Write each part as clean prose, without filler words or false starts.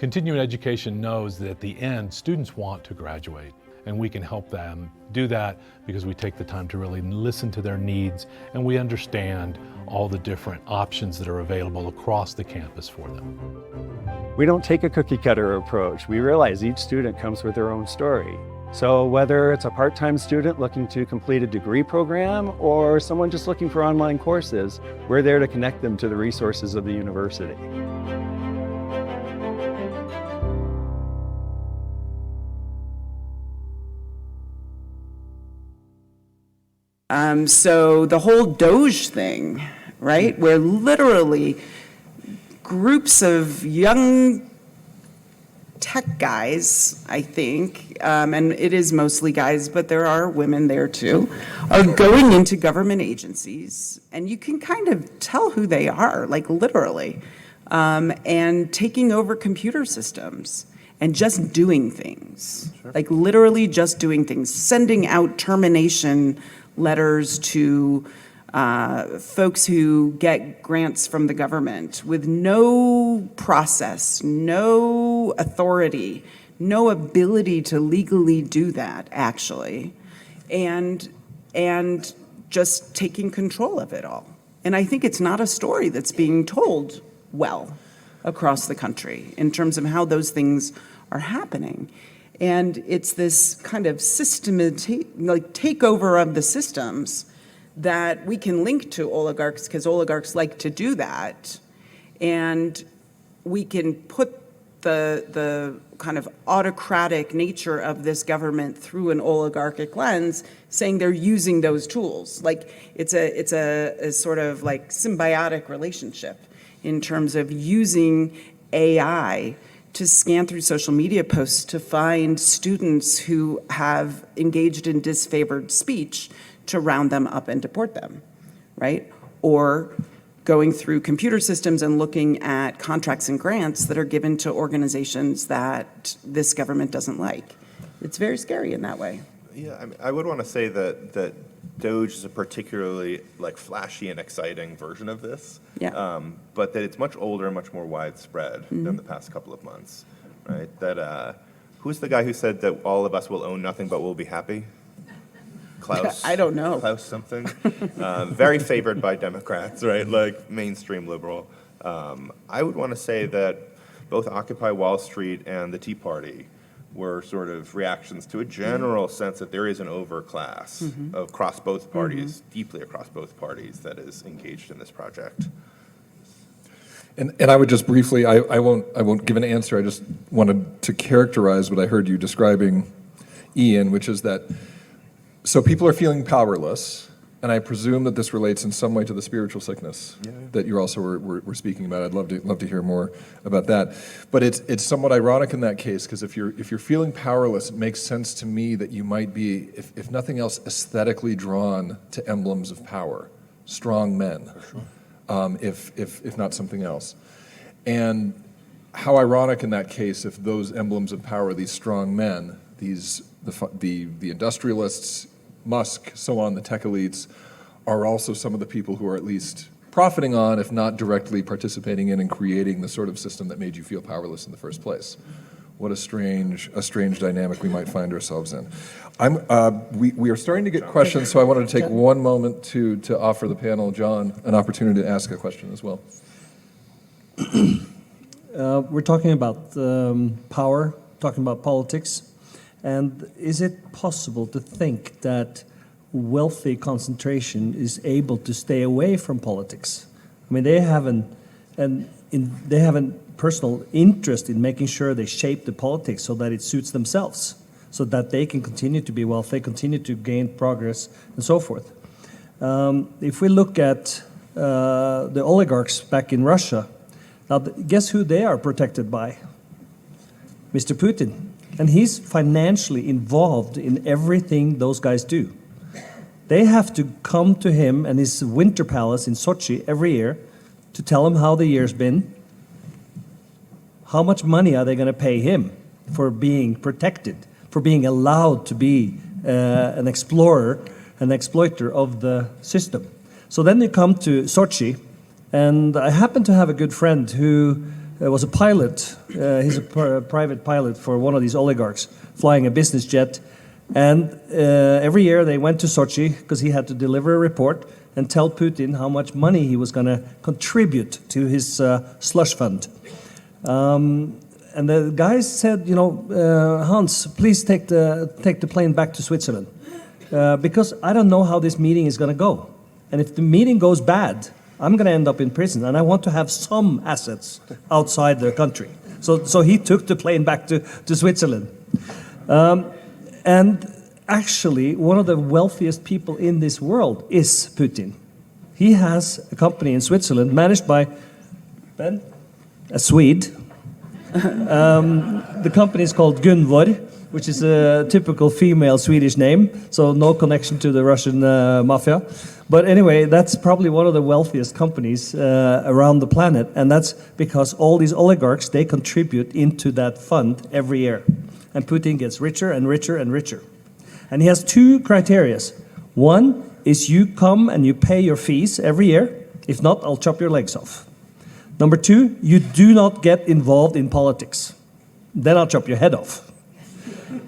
Continuing education knows that at the end, students want to graduate, and we can help them do that because we take the time to really listen to their needs, and we understand all the different options that are available across the campus for them. We don't take a cookie cutter approach. We realize each student comes with their own story. So whether it's a part-time student looking to complete a degree program or someone just looking for online courses, we're there to connect them to the resources of the university. So the whole Doge thing, right, where literally groups of young tech guys, I think, and it is mostly guys, but there are women there too, are going into government agencies, and you can kind of tell who they are, like literally, and taking over computer systems and just doing things, like literally just doing things, sending out termination letters to folks who get grants from the government with no process, no authority, no ability to legally do that, actually, and just taking control of it all. And I think it's not a story that's being told well across the country in terms of how those things are happening. And it's this kind of takeover of the systems that we can link to oligarchs, because oligarchs like to do that. And we can put the kind of autocratic nature of this government through an oligarchic lens, saying they're using those tools. Like it's a sort of like symbiotic relationship in terms of using AI to scan through social media posts to find students who have engaged in disfavored speech to round them up and deport them, right? Or going through computer systems and looking at contracts and grants that are given to organizations that this government doesn't like. It's very scary in that way. Yeah, I mean, I would want to say that Doge is a particularly like flashy and exciting version of this, but that it's much older and much more widespread than the past couple of months, right? That who's the guy who said that all of us will own nothing but we'll be happy? Klaus? I don't know. Klaus something. Very favored by Democrats, right? Like mainstream liberal. I would want to say that both Occupy Wall Street and the Tea Party were sort of reactions to a general sense that there is an overclass across both parties, deeply across both parties, that is engaged in this project. And I would just briefly, I won't give an answer. I just wanted to characterize what I heard you describing, Ian, which is that so people are feeling powerless, and I presume that this relates in some way to the spiritual sickness that you also were speaking about. I'd love to hear more about that. But it's somewhat ironic in that case, because if you're feeling powerless, it makes sense to me that you might be, if nothing else, aesthetically drawn to emblems of power, strong men, if not something else. And how ironic in that case if those emblems of power, these strong men, the industrialists, Musk, so on, the tech elites, are also some of the people who are at least profiting on, if not directly participating in and creating the sort of system that made you feel powerless in the first place. What a strange dynamic we might find ourselves in. We are starting to get questions, so I wanted to take one moment to offer the panel, John, an opportunity to ask a question as well. We're talking about power, talking about politics. And is it possible to think that wealthy concentration is able to stay away from politics? I mean, they have a personal interest in making sure they shape the politics so that it suits themselves, so that they can continue to be wealthy, continue to gain progress, and so forth. If we look at the oligarchs back in Russia, now guess who they are protected by? Mr. Putin. And he's financially involved in everything those guys do. They have to come to him and his winter palace in Sochi every year to tell him how the year's been. How much money are they going to pay him for being protected, for being allowed to be an explorer, an exploiter of the system? So then they come to Sochi, and I happen to have a good friend who was a pilot. He's a private pilot for one of these oligarchs, flying a business jet. And every year they went to Sochi because he had to deliver a report and tell Putin how much money he was going to contribute to his slush fund. And the guys said, Hans, please take the plane back to Switzerland because I don't know how this meeting is going to go. And if the meeting goes bad, I'm going to end up in prison, and I want to have some assets outside the country. So he took the plane back to Switzerland. And actually, one of the wealthiest people in this world is Putin. He has a company in Switzerland managed by Ben, a Swede. The company is called Gunvor, which is a typical female Swedish name, so no connection to the Russian mafia. But anyway, that's probably one of the wealthiest companies around the planet, and that's because all these oligarchs, they contribute into that fund every year. And Putin gets richer and richer and richer. And he has two criteria. One is you come and you pay your fees every year. If not, I'll chop your legs off. Number two, you do not get involved in politics. Then I'll chop your head off.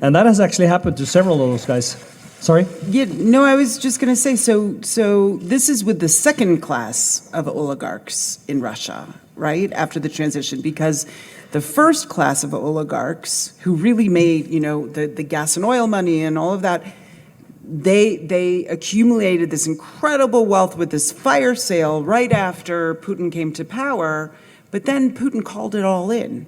And that has actually happened to several of those guys. Sorry? Yeah, no, I was just going to say, so this is with the second class of oligarchs in Russia, right, after the transition, because the first class of oligarchs who really made, the gas and oil money and all of that, they accumulated this incredible wealth with this fire sale right after Putin came to power, but then Putin called it all in.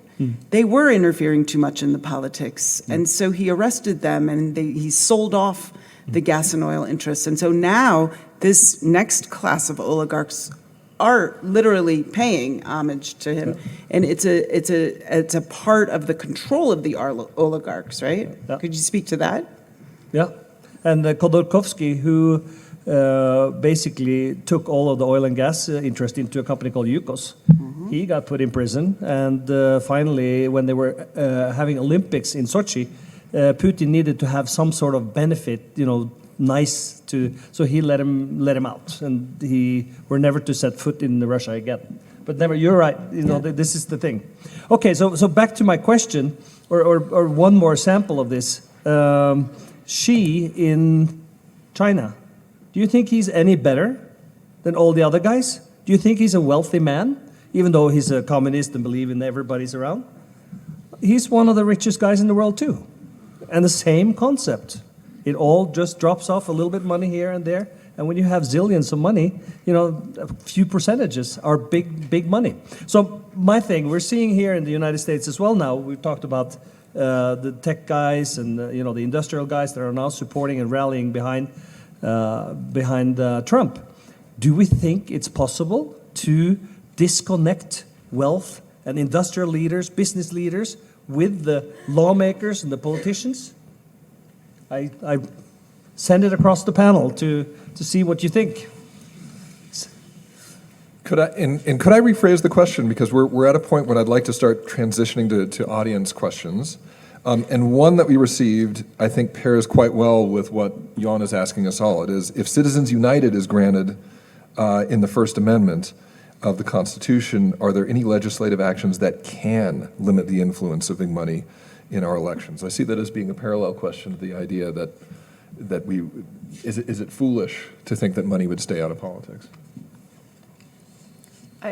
They were interfering too much in the politics, and so he arrested them, and he sold off the gas and oil interests. And so now this next class of oligarchs are literally paying homage to him, and it's a part of the control of the oligarchs, right? Yeah. Could you speak to that? Yeah. And Khodorkovsky, who basically took all of the oil and gas interest into a company called Yukos, he got put in prison. And finally, when they were having Olympics in Sochi, Putin needed to have some sort of benefit, nice to, so he let him out, and were never to set foot in Russia again. But never, you're right. This is the thing. Okay, so back to my question, or one more sample of this. Xi in China, do you think he's any better than all the other guys? Do you think he's a wealthy man, even though he's a communist and believes in everybody's around? He's one of the richest guys in the world too. And the same concept. It all just drops off a little bit money here and there. And when you have zillions of money, a few percentages are big money. So my thing, we're seeing here in the United States as well now, we've talked about the tech guys and the industrial guys that are now supporting and rallying behind Trump. Do we think it's possible to disconnect wealth and industrial leaders, business leaders, with the lawmakers and the politicians? I send it across the panel to see what you think. Could I rephrase the question, because we're at a point when I'd like to start transitioning to audience questions, and one that we received I think pairs quite well with what Jan is asking us all. It is, if Citizens United is granted in the First Amendment of the Constitution, are there any legislative actions that can limit the influence of big money in our elections? I see that as being a parallel question to the idea that is it foolish to think that money would stay out of politics?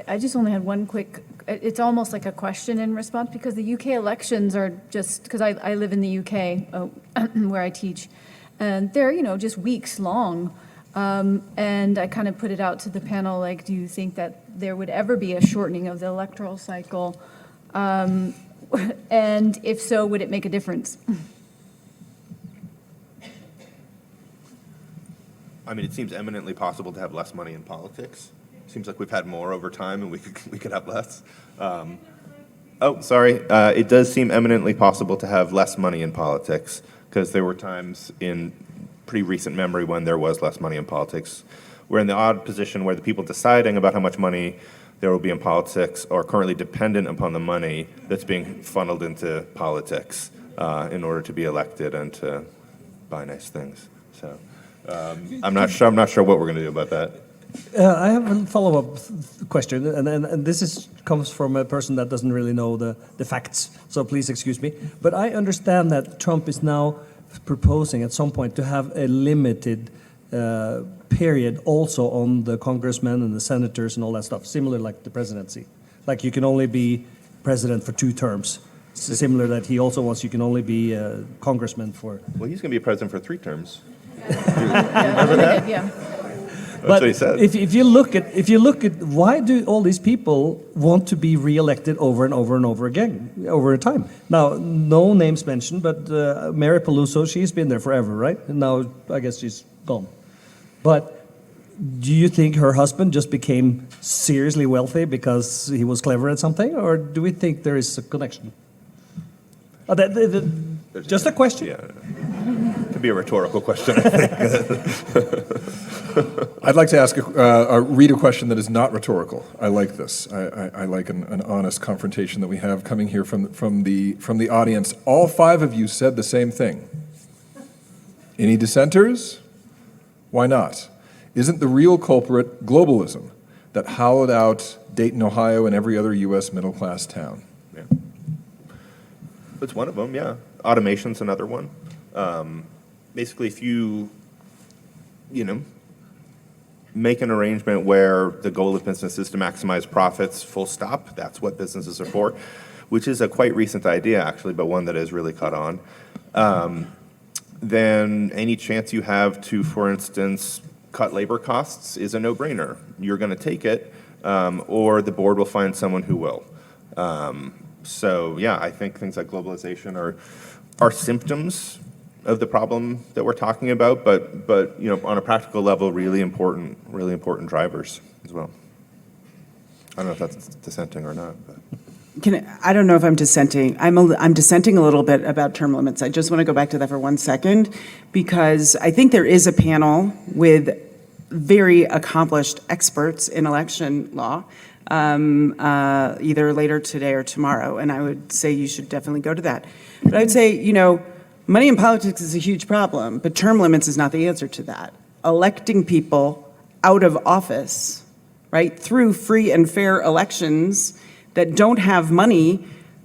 I just only had one quick, it's almost like a question in response, because the UK elections are just, because I live in the UK where I teach, and they're, just weeks long. And I kind of put it out to the panel, like, do you think that there would ever be a shortening of the electoral cycle? And if so, would it make a difference? I mean, it seems eminently possible to have less money in politics. Seems like we've had more over time, and we could have less. It does seem eminently possible to have less money in politics, because there were times in pretty recent memory when there was less money in politics. We're in the odd position where the people deciding about how much money there will be in politics are currently dependent upon the money that's being funneled into politics in order to be elected and to buy nice things. So I'm not sure what we're going to do about that. I have a follow-up question, and this comes from a person that doesn't really know the facts, so please excuse me. But I understand that Trump is now proposing at some point to have a limited period also on the congressmen and the senators and all that stuff, similar like the presidency. Like you can only be president for 2 terms. Similar that he also wants you can only be a congressman for... Well, he's going to be president for 3 terms. Yeah. That's what he said. If you look at why do all these people want to be reelected over and over and over again over time? Now, no names mentioned, but Mary Peluso, she's been there forever, right? And now I guess she's gone. But do you think her husband just became seriously wealthy because he was clever at something, or do we think there is a connection? Just a question. Yeah. Could be a rhetorical question, I think. I'd like to ask read a question that is not rhetorical. I like this. I like an honest confrontation that we have coming here from the audience. All 5 of you said the same thing. Any dissenters? Why not? Isn't the real culprit globalism that hollowed out Dayton, Ohio, and every other U.S. middle-class town? Yeah. It's one of them, yeah. Automation's another one. Basically, if you make an arrangement where the goal of business is to maximize profits, full stop, that's what businesses are for, which is a quite recent idea, actually, but one that has really caught on. Then any chance you have to, for instance, cut labor costs is a no-brainer. You're going to take it, or the board will find someone who will. So yeah, I think things like globalization are symptoms of the problem that we're talking about, but on a practical level, really important drivers as well. I don't know if that's dissenting or not. But. I don't know if I'm dissenting. I'm dissenting a little bit about term limits. I just want to go back to that for 1 second, because I think there is a panel with very accomplished experts in election law, either later today or tomorrow, and I would say you should definitely go to that. But I would say, money in politics is a huge problem, but term limits is not the answer to that. Electing people out of office, right, through free and fair elections that don't have money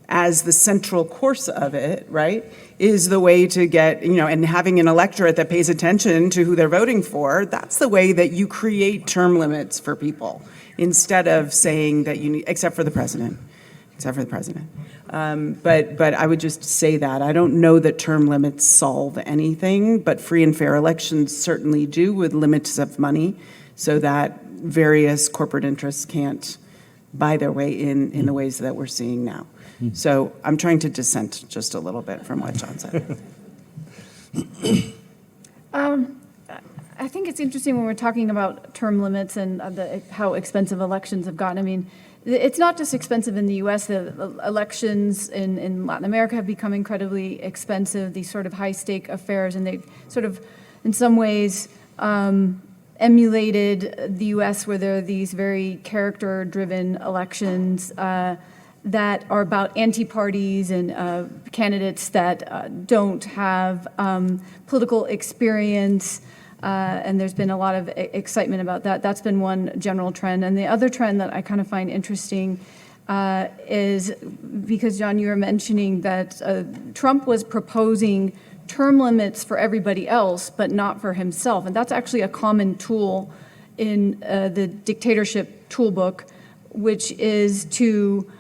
as the central course of it, right, is the way to get, and having an electorate that pays attention to who they're voting for, that's the way that you create term limits for people, instead of saying that you need, except for the president. But I would just say that. I don't know that term limits solve anything, but free and fair elections certainly do, with limits of money, so that various corporate interests can't buy their way in the ways that we're seeing now. So I'm trying to dissent just a little bit from what John said. I think it's interesting when we're talking about term limits and how expensive elections have gotten. I mean, it's not just expensive in the U.S. The elections in Latin America have become incredibly expensive, these sort of high-stake affairs, and they sort of, in some ways, emulated the U.S., where there are these very character-driven elections that are about anti-parties and candidates that don't have political experience. And there's been a lot of excitement about that. That's been one general trend. And the other trend that I kind of find interesting is, because, John, you were mentioning that Trump was proposing term limits for everybody else, but not for himself. And that's actually a common tool in the dictatorship toolbook, which is to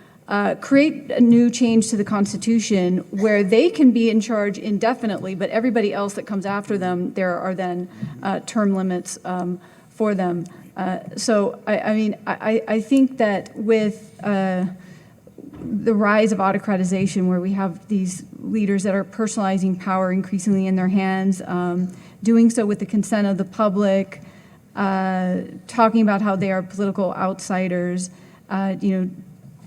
create a new change to the Constitution where they can be in charge indefinitely, but everybody else that comes after them, there are then term limits for them. So, I think that with the rise of autocratization, where we have these leaders that are personalizing power increasingly in their hands, doing so with the consent of the public, talking about how they are political outsiders,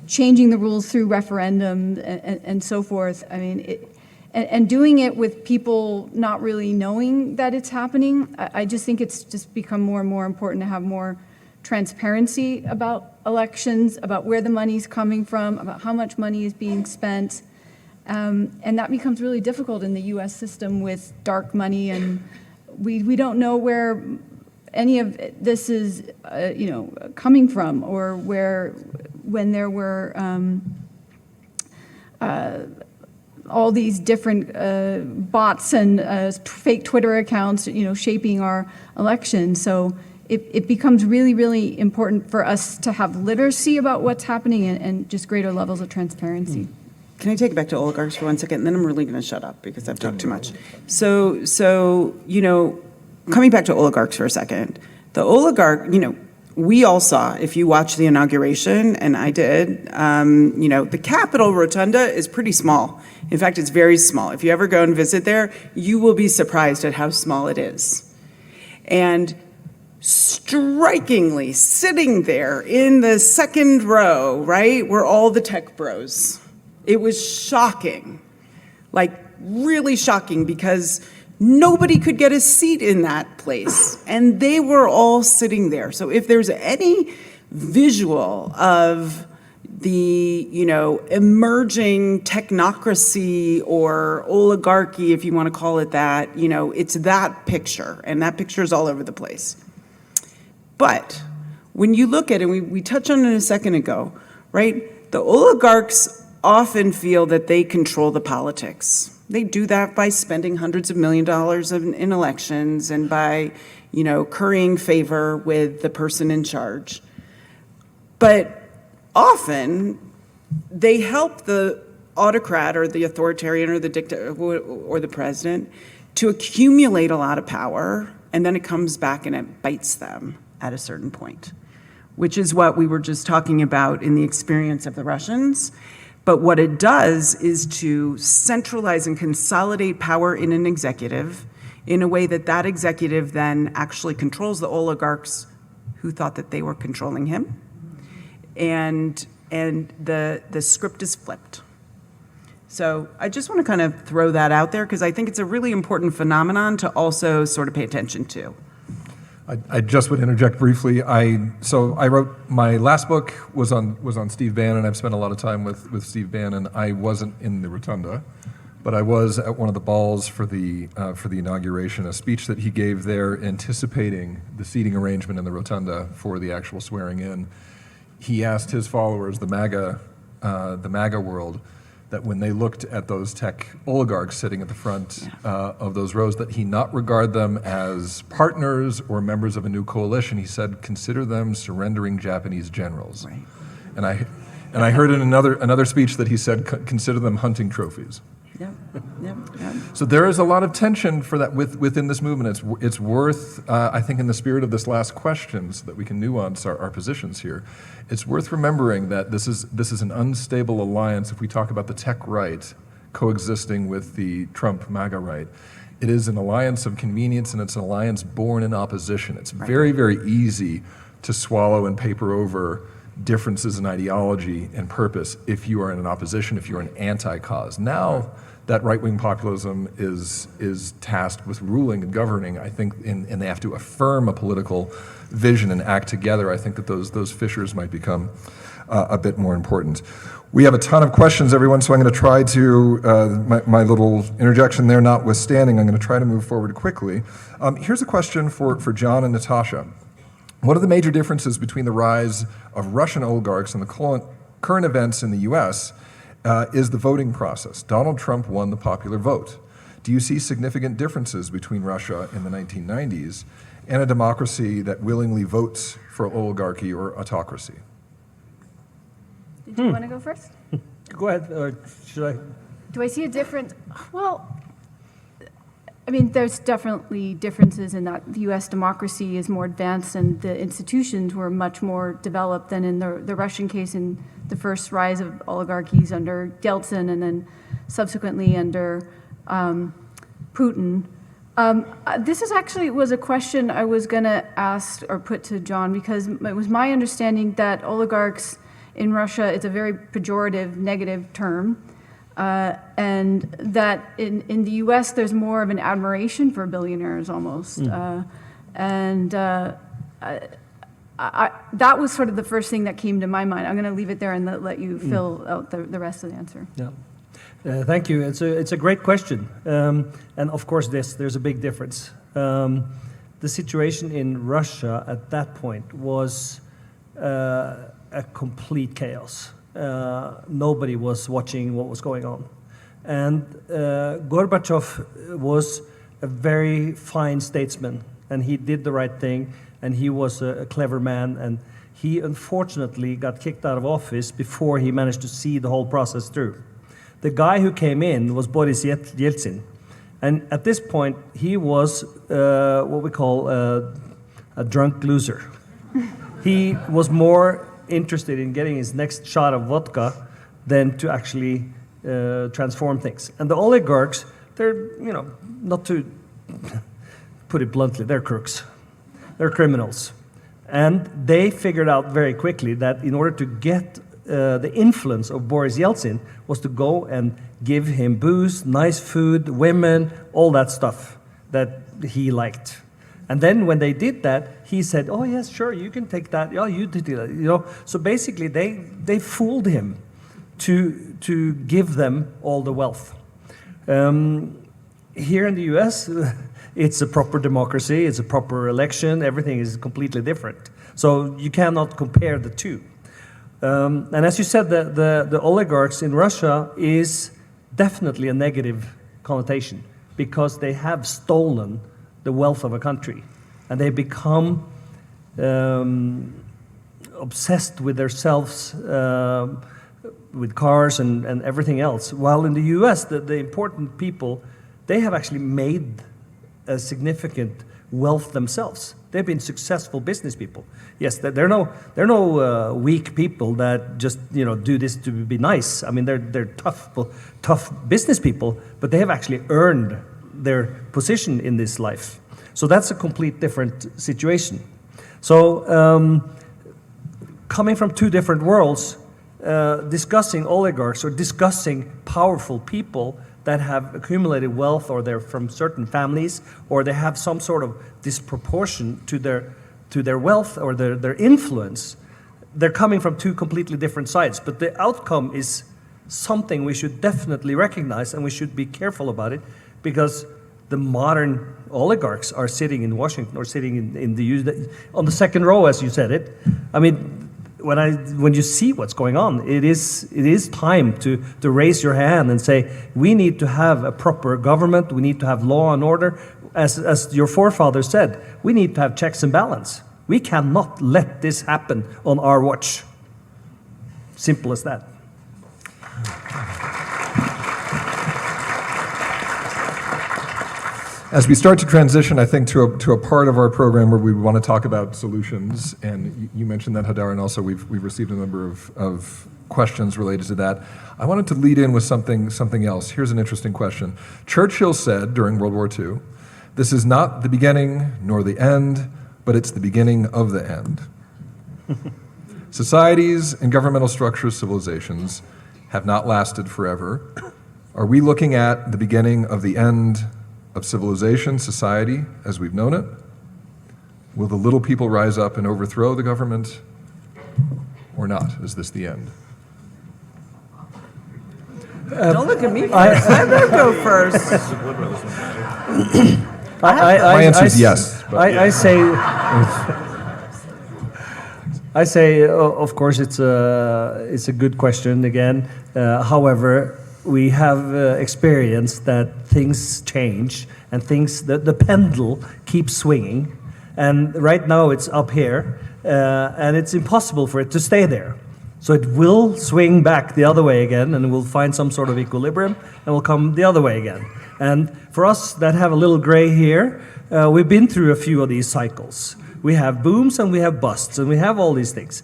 changing the rules through referendum and so forth. I mean, and doing it with people not really knowing that it's happening. I just think it's just become more and more important to have more transparency about elections, about where the money's coming from, about how much money is being spent. And that becomes really difficult in the U.S. system with dark money, and we don't know where any of this is, coming from, or when there were all these different bots and fake Twitter accounts, shaping our election. So it becomes really, really important for us to have literacy about what's happening and just greater levels of transparency. Can I take it back to oligarchs for 1 second? And then I'm really going to shut up because I've talked too much. So coming back to oligarchs for a second, the oligarch, we all saw, if you watched the inauguration, and I did, the Capitol Rotunda is pretty small. In fact, it's very small. If you ever go and visit there, you will be surprised at how small it is. And strikingly, sitting there in the second row, right, were all the tech bros. It was shocking, like really shocking, because nobody could get a seat in that place, and they were all sitting there. So if there's any visual of the, emerging technocracy or oligarchy, if you want to call it that, it's that picture, and that picture is all over the place. But when you look at it, we touched on it a second ago, right? The oligarchs often feel that they control the politics. They do that by spending hundreds of millions of dollars in elections and by, currying favor with the person in charge. But often they help the autocrat or the authoritarian or the dictator or the president to accumulate a lot of power, and then it comes back and it bites them at a certain point, which is what we were just talking about in the experience of the Russians. But what it does is to centralize and consolidate power in an executive in a way that executive then actually controls the oligarchs who thought that they were controlling him. And the script is flipped. So I just want to kind of throw that out there because I think it's a really important phenomenon to also sort of pay attention to. I just would interject briefly. So I wrote, my last book was on Steve Bannon. I've spent a lot of time with Steve Bannon. I wasn't in the rotunda, but I was at one of the balls for the inauguration, a speech that he gave there anticipating the seating arrangement in the rotunda for the actual swearing in. He asked his followers, the MAGA world, that when they looked at those tech oligarchs sitting at the front of those rows, that he not regard them as partners or members of a new coalition. He said, consider them surrendering Japanese generals. Right. And I heard in another speech that he said, consider them hunting trophies. Yep. So there is a lot of tension for that within this movement. It's worth, I think in the spirit of this last question, so that we can nuance our positions here, it's worth remembering that this is an unstable alliance if we talk about the tech right coexisting with the Trump MAGA right. It is an alliance of convenience, and it's an alliance born in opposition. It's very, very easy to swallow and paper over differences in ideology and purpose if you are in an opposition, if you're an anti-cause. Now that right-wing populism is tasked with ruling and governing, I think, and they have to affirm a political vision and act together. I think that those fissures might become a bit more important. We have a ton of questions, everyone, so I'm going to try to, my little interjection there notwithstanding, I'm going to try to move forward quickly. Here's a question for John and Natasha. What are the major differences between the rise of Russian oligarchs and the current events in the U.S. Is the voting process? Donald Trump won the popular vote. Do you see significant differences between Russia in the 1990s and a democracy that willingly votes for oligarchy or autocracy? Did you want to go first? Go ahead, or should I? Do I see a difference? Well, I mean, there's definitely differences in that the U.S. democracy is more advanced and the institutions were much more developed than in the Russian case in the first rise of oligarchies under Yeltsin and then subsequently under Putin. This was a question I was going to ask or put to John because it was my understanding that oligarchs in Russia, it's a very pejorative, negative term. And that in the U.S. there's more of an admiration for billionaires almost. That was sort of the first thing that came to my mind. I'm going to leave it there and let you fill out the rest of the answer. Yeah, thank you. It's a great question. And of course there's a big difference. the situation in Russia at that point was a complete chaos. Nobody was watching what was going on. And Gorbachev was a very fine statesman, and he did the right thing, and he was a clever man, and he unfortunately got kicked out of office before he managed to see the whole process through. The guy who came in was Boris Yeltsin, and at this point he was what we call a drunk loser. He was more interested in getting his next shot of vodka than to actually transform things. And the oligarchs, they're, not to put it bluntly, they're crooks. They're criminals. And they figured out very quickly that in order to get the influence of Boris Yeltsin was to go and give him booze, nice food, women, all that stuff that he liked. And then when they did that, he said, "Oh yes, sure, you can take that. Yeah, you did that." So basically, they fooled him to give them all the wealth. Here in the U.S., it's a proper democracy. It's a proper election. Everything is completely different. So you cannot compare the two. And as you said, the oligarchs in Russia is definitely a negative connotation because they have stolen the wealth of a country, and they become obsessed with themselves, with cars and everything else. While in the U.S., the important people, they have actually made a significant wealth themselves. They've been successful business people. Yes, they're no weak people that just do this to be nice. I mean, they're tough business people, but they have actually earned their position in this life. So that's a complete different situation. So coming from two different worlds, discussing oligarchs or discussing powerful people that have accumulated wealth, or they're from certain families, or they have some sort of disproportion to their wealth or their influence, they're coming from two completely different sides. But the outcome is something we should definitely recognize, and we should be careful about it, because the modern oligarchs are sitting in Washington or sitting on the second row, as you said it. I mean, when you see what's going on, it is time to raise your hand and say, we need to have a proper government, we need to have law and order. As your forefathers said, we need to have checks and balance. We cannot let this happen on our watch. Simple as that. As we start to transition, I think, to a part of our program where we want to talk about solutions, and you mentioned that, Hadar, and also we've received a number of questions related to that. I wanted to lead in with something else. Here's an interesting question. Churchill said during World War II, "This is not the beginning nor the end, but it's the beginning of the end." Societies and governmental structures, civilizations, have not lasted forever. Are we looking at the beginning of the end of civilization, society, as we've known it? Will the little people rise up and overthrow the government, or not? Is this the end? Don't look at me first. I'm going to go first. My answer is yes. I say, of course, it's a good question again. However, we have experienced that things change and the pendulum keeps swinging, and right now it's up here, and it's impossible for it to stay there. So it will swing back the other way again, and we'll find some sort of equilibrium, and we'll come the other way again. And for us that have a little gray here, we've been through a few of these cycles. We have booms and we have busts, and we have all these things.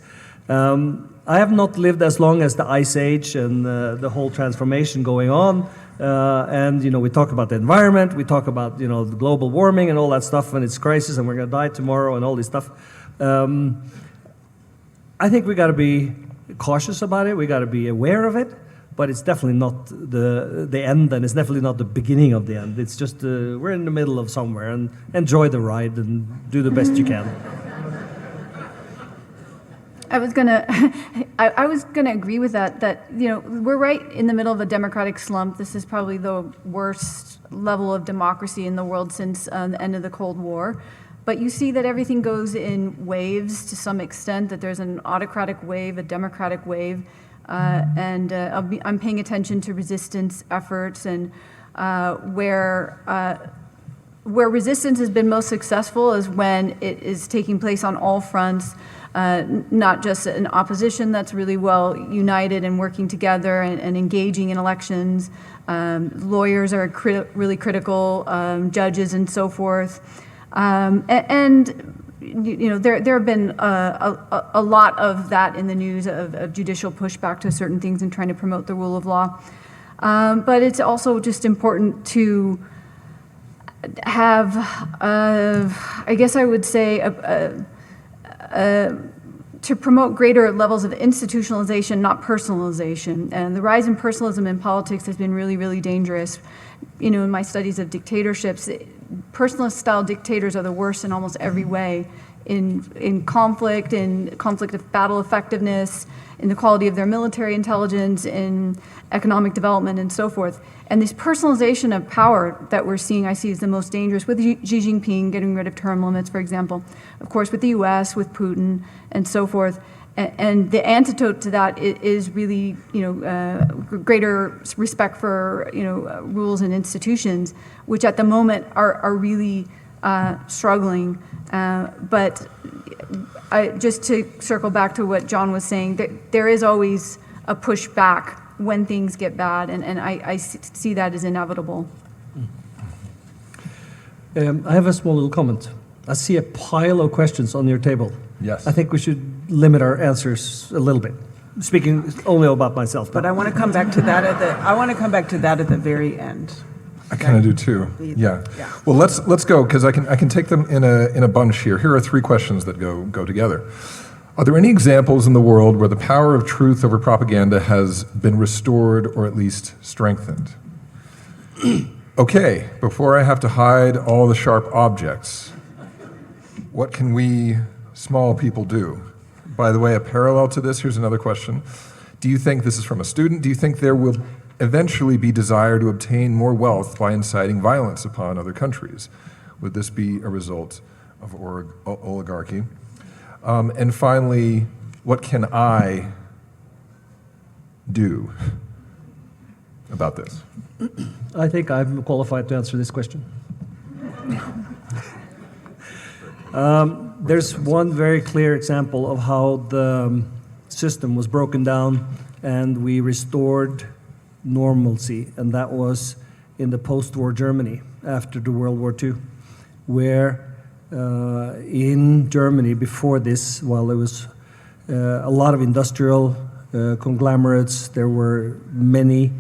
I have not lived as long as the Ice Age and the whole transformation going on. And we talk about the environment, we talk about the global warming and all that stuff, and it's crisis, and we're going to die tomorrow, and all this stuff. I think we got to be cautious about it. We got to be aware of it, but it's definitely not the end, and it's definitely not the beginning of the end. It's just we're in the middle of somewhere, and enjoy the ride and do the best you can. I was gonna agree with that. That we're right in the middle of a democratic slump. This is probably the worst level of democracy in the world since the end of the Cold War. But you see that everything goes in waves to some extent, that there's an autocratic wave, a democratic wave, and I'm paying attention to resistance efforts and where resistance has been most successful is when it is taking place on all fronts, not just an opposition that's really well united and working together and engaging in elections. Lawyers are really critical, judges and so forth. And you know, there have been a lot of that in the news of judicial pushback to certain things and trying to promote the rule of law. But it's also just important to have, I guess I would say, to promote greater levels of institutionalization, not personalization. And the rise in personalism in politics has been really, really dangerous. You know, in my studies of dictatorships, personalist-style dictators are the worst in almost every way, in conflict of battle effectiveness, in the quality of their military intelligence, in economic development, and so forth. And this personalization of power that we're seeing, I see as the most dangerous, with Xi Jinping getting rid of term limits, for example, of course, with the US, with Putin, and so forth. And the antidote to that is really, you know, greater respect for, you know, rules and institutions, which at the moment are really struggling. But just to circle back to what John was saying, there is always a pushback when things get bad, and I see that as inevitable. I have a small little comment. I see a pile of questions on your table. Yes. I think we should limit our answers a little bit. Speaking only about myself. But I want to come back to that at the very end. I kind of do too. Yeah. Yeah. Well, let's go because I can take them in a bunch here. Here are 3 questions that go together. Are there any examples in the world where the power of truth over propaganda has been restored or at least strengthened? Okay, before I have to hide all the sharp objects, what can we small people do? By the way, a parallel to this, here's another question. Do you think, this is from a student, do you think there will eventually be desire to obtain more wealth by inciting violence upon other countries? Would this be a result of oligarchy? And finally, what can I do about this? I think I'm qualified to answer this question. There's one very clear example of how the system was broken down and we restored normalcy, and that was in the post-war Germany after the World War II, where in Germany before this, while there was a lot of industrial conglomerates, there were many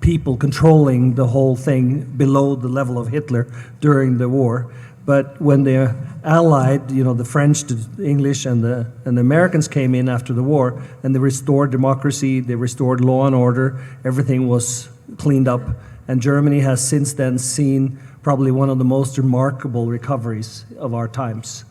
people controlling the whole thing below the level of Hitler during the war. But when the Allied, you know, the French, the English, and the Americans came in after the war, and they restored democracy, they restored law and order, everything was cleaned up, and Germany has since then seen probably one of the most remarkable recoveries of our times.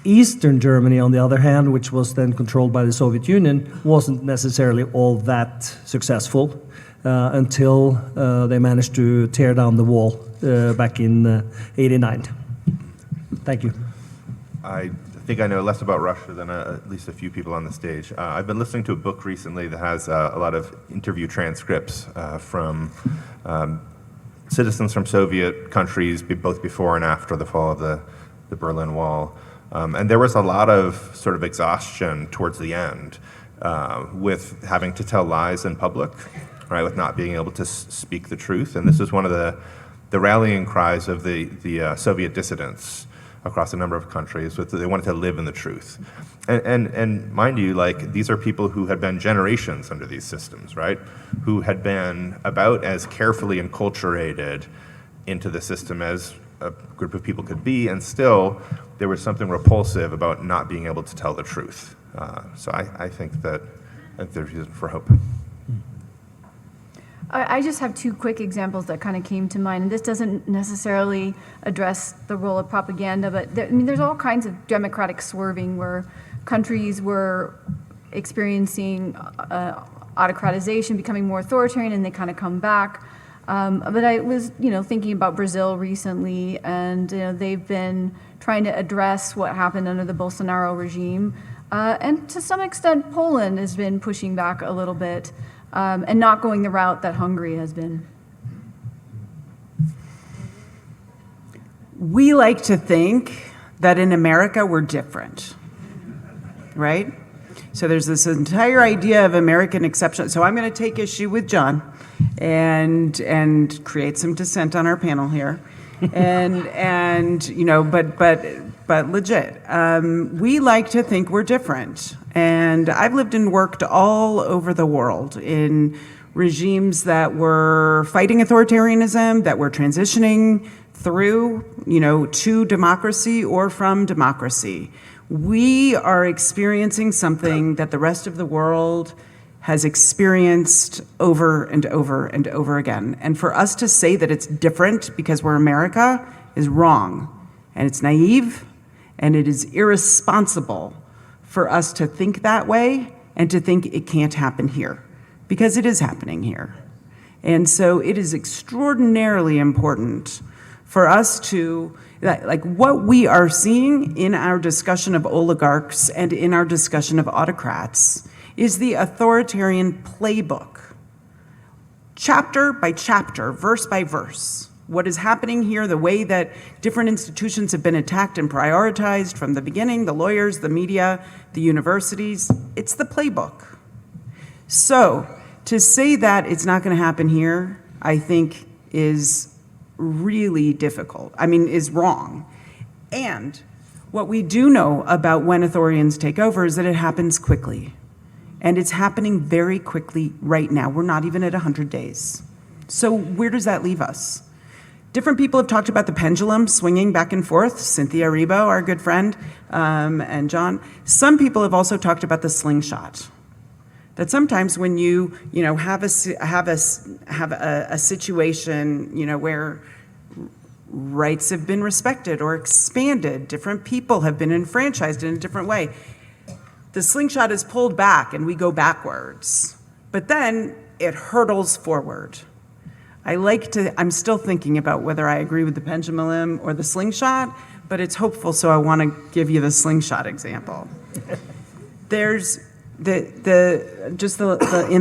Eastern Germany, on the other hand, which was then controlled by the Soviet Union, wasn't necessarily all that successful until they managed to tear down the wall back in '89. Thank you. I think I know less about Russia than at least a few people on the stage. I've been listening to a book recently that has a lot of interview transcripts from citizens from Soviet countries, both before and after the fall of the Berlin Wall. And there was a lot of sort of exhaustion towards the end with having to tell lies in public, right, with not being able to speak the truth. And this is one of the rallying cries of the Soviet dissidents across a number of countries. They wanted to live in the truth. And mind you, like, these are people who had been generations under these systems, right, who had been about as carefully enculturated into the system as a group of people could be, and still there was something repulsive about not being able to tell the truth. So I think that there's reason for hope. I just have 2 quick examples that kind of came to mind. And this doesn't necessarily address the role of propaganda, but there's all kinds of democratic swerving where countries were experiencing autocratization, becoming more authoritarian, and they kind of come back. But I was, thinking about Brazil recently, and they've been trying to address what happened under the Bolsonaro regime. And to some extent, Poland has been pushing back a little bit and not going the route that Hungary has been. We like to think that in America we're different, right? So there's this entire idea of American exception. So I'm going to take issue with John and create some dissent on our panel here. But legit, we like to think we're different. And I've lived and worked all over the world in regimes that were fighting authoritarianism, that were transitioning through, to democracy or from democracy. We are experiencing something that the rest of the world has experienced over and over and over again. And for us to say that it's different because we're America is wrong. And it's naive, and it is irresponsible for us to think that way and to think it can't happen here, because it is happening here. And so it is extraordinarily important for us to, like what we are seeing in our discussion of oligarchs and in our discussion of autocrats is the authoritarian playbook, chapter by chapter, verse by verse. What is happening here, the way that different institutions have been attacked and prioritized from the beginning, the lawyers, the media, the universities, it's the playbook. So to say that it's not going to happen here, I think is really difficult. Is wrong. And what we do know about when authorians take over is that it happens quickly. And it's happening very quickly right now. We're not even at 100 days. So where does that leave us? Different people have talked about the pendulum swinging back and forth. Cynthia Rebo, our good friend, and John. Some people have also talked about the slingshot. That sometimes when you have a situation where rights have been respected or expanded, different people have been enfranchised in a different way, the slingshot is pulled back and we go backwards, but then it hurtles forward. I'm still thinking about whether I agree with the pendulum or the slingshot, but it's hopeful, so I want to give you the slingshot example. There's in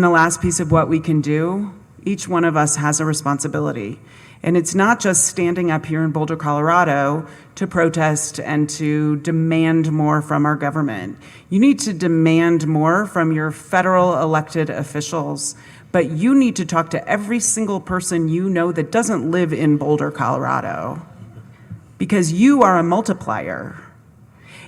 the last piece of what we can do, each one of us has a responsibility. And it's not just standing up here in Boulder, Colorado to protest and to demand more from our government. You need to demand more from your federal elected officials, but you need to talk to every single person you know that doesn't live in Boulder, Colorado, because you are a multiplier.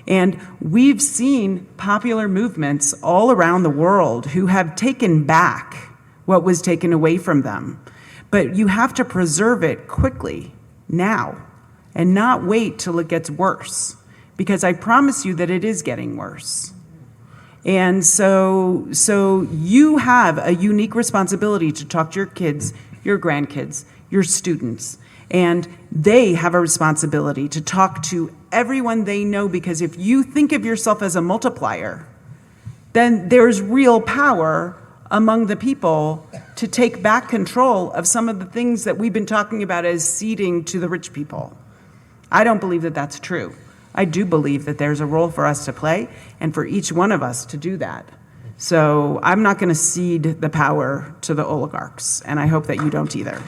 And we've seen popular movements all around the world who have taken back what was taken away from them. But you have to preserve it quickly, now, and not wait till it gets worse, because I promise you that it is getting worse. And so you have a unique responsibility to talk to your kids, your grandkids, your students, and they have a responsibility to talk to everyone they know, because if you think of yourself as a multiplier, then there's real power among the people to take back control of some of the things that we've been talking about as ceding to the rich people. I don't believe that that's true. I do believe that there's a role for us to play and for each one of us to do that. So I'm not going to cede the power to the oligarchs, and I hope that you don't either.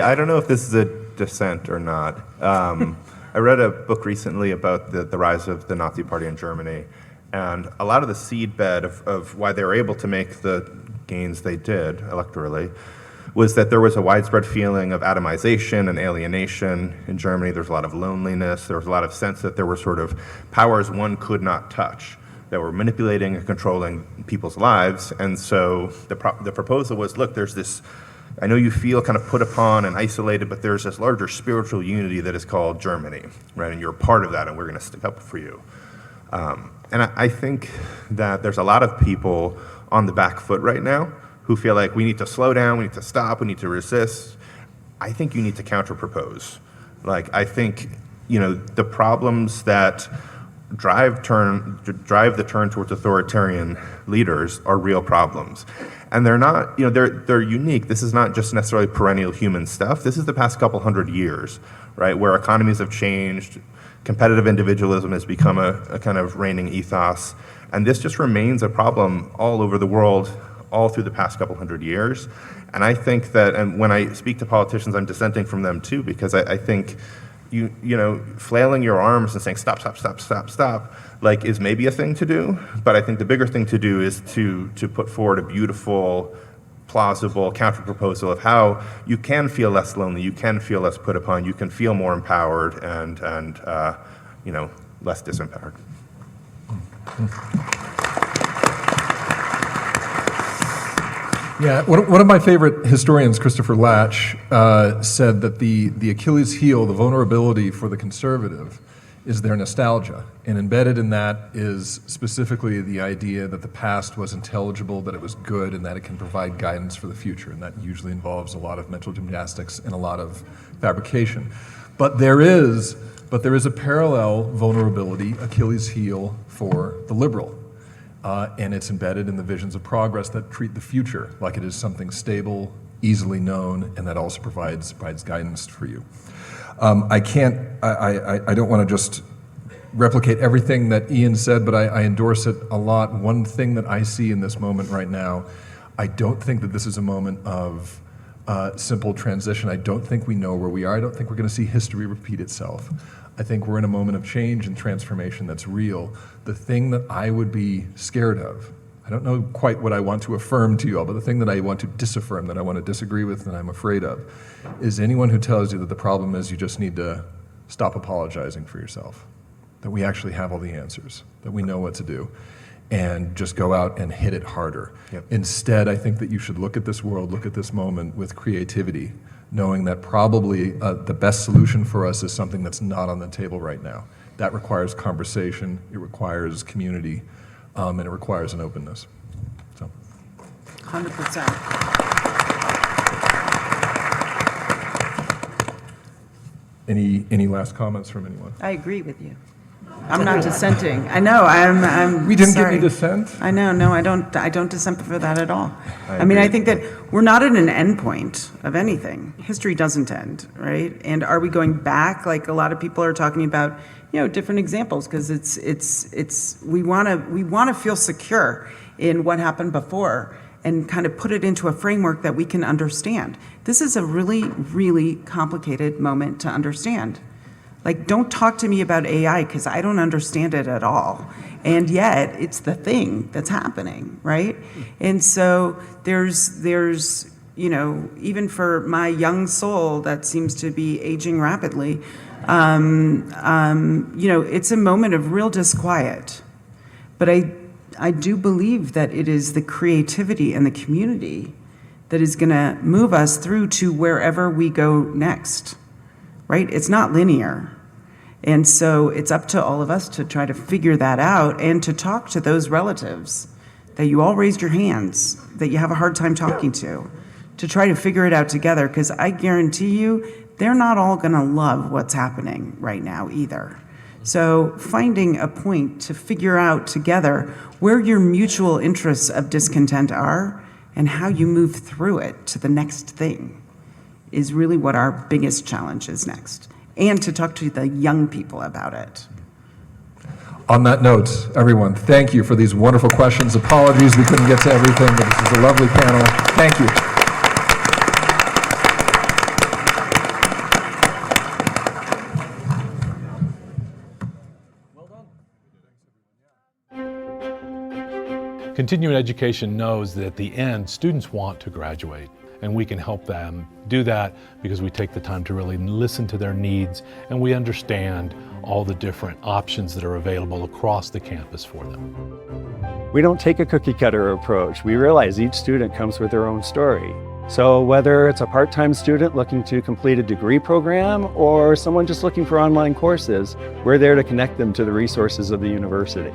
I don't know if this is a dissent or not. I read a book recently about the rise of the Nazi Party in Germany, and a lot of the seedbed of why they were able to make the gains they did electorally was that there was a widespread feeling of atomization and alienation in Germany. There was a lot of loneliness. There was a lot of sense that there were sort of powers one could not touch that were manipulating and controlling people's lives. And so the proposal was, look, there's this, I know you feel kind of put upon and isolated, but there's this larger spiritual unity that is called Germany, right? And you're a part of that, and we're going to stick up for you. And I think that there's a lot of people on the back foot right now who feel like we need to slow down, we need to stop, we need to resist. I think you need to counter-propose. Like, I think, the problems that drive the turn towards authoritarian leaders are real problems. And they're not, they're unique. This is not just necessarily perennial human stuff. This is the past couple hundred years, right, where economies have changed, competitive individualism has become a kind of reigning ethos, and this just remains a problem all over the world, all through the past couple hundred years. And I think that, and when I speak to politicians, I'm dissenting from them too, because I think flailing your arms and saying stop, like is maybe a thing to do, but I think the bigger thing to do is to put forward a beautiful, plausible counterproposal of how you can feel less lonely, you can feel less put upon, you can feel more empowered and less disempowered. Yeah, one of my favorite historians, Christopher Latch, said that the Achilles heel, the vulnerability for the conservative, is their nostalgia. And embedded in that is specifically the idea that the past was intelligible, that it was good, and that it can provide guidance for the future. And that usually involves a lot of mental gymnastics and a lot of fabrication. But there is a parallel vulnerability, Achilles heel, for the liberal. And it's embedded in the visions of progress that treat the future like it is something stable, easily known, and that also provides guidance for you. I don't want to just replicate everything that Ian said, but I endorse it a lot. One thing that I see in this moment right now, I don't think that this is a moment of simple transition. I don't think we know where we are. I don't think we're going to see history repeat itself. I think we're in a moment of change and transformation that's real. The thing that I would be scared of, I don't know quite what I want to affirm to you all, but the thing that I want to disaffirm, that I want to disagree with, that I'm afraid of, is anyone who tells you that the problem is you just need to stop apologizing for yourself, that we actually have all the answers, that we know what to do, and just go out and hit it harder. Yep. Instead, I think that you should look at this world, look at this moment with creativity, knowing that probably the best solution for us is something that's not on the table right now. That requires conversation, it requires community, and it requires an openness. So. 100%. Any last comments from anyone? I agree with you. I'm not dissenting. I know, I'm We didn't sorry. get any dissent? I know, no, I don't dissent for that at all. I think that we're not at an end point of anything. History doesn't end, right? And are we going back? Like a lot of people are talking about, different examples, because we want to feel secure in what happened before and kind of put it into a framework that we can understand. This is a really, really complicated moment to understand. Like, don't talk to me about AI because I don't understand it at all. And yet, it's the thing that's happening, right? And so there's even for my young soul that seems to be aging rapidly, it's a moment of real disquiet. But I do believe that it is the creativity and the community that is going to move us through to wherever we go next, right? It's not linear. And so it's up to all of us to try to figure that out and to talk to those relatives that you all raised your hands, that you have a hard time talking to try to figure it out together, because I guarantee you they're not all going to love what's happening right now either. So finding a point to figure out together where your mutual interests of discontent are and how you move through it to the next thing is really what our biggest challenge is next. And to talk to the young people about it. On that note, everyone, thank you for these wonderful questions. Apologies we couldn't get to everything, but this is a lovely panel. Thank you. Continuing education knows that at the end, students want to graduate, and we can help them do that because we take the time to really listen to their needs, and we understand all the different options that are available across the campus for them. We don't take a cookie cutter approach. We realize each student comes with their own story. So whether it's a part-time student looking to complete a degree program or someone just looking for online courses, we're there to connect them to the resources of the university.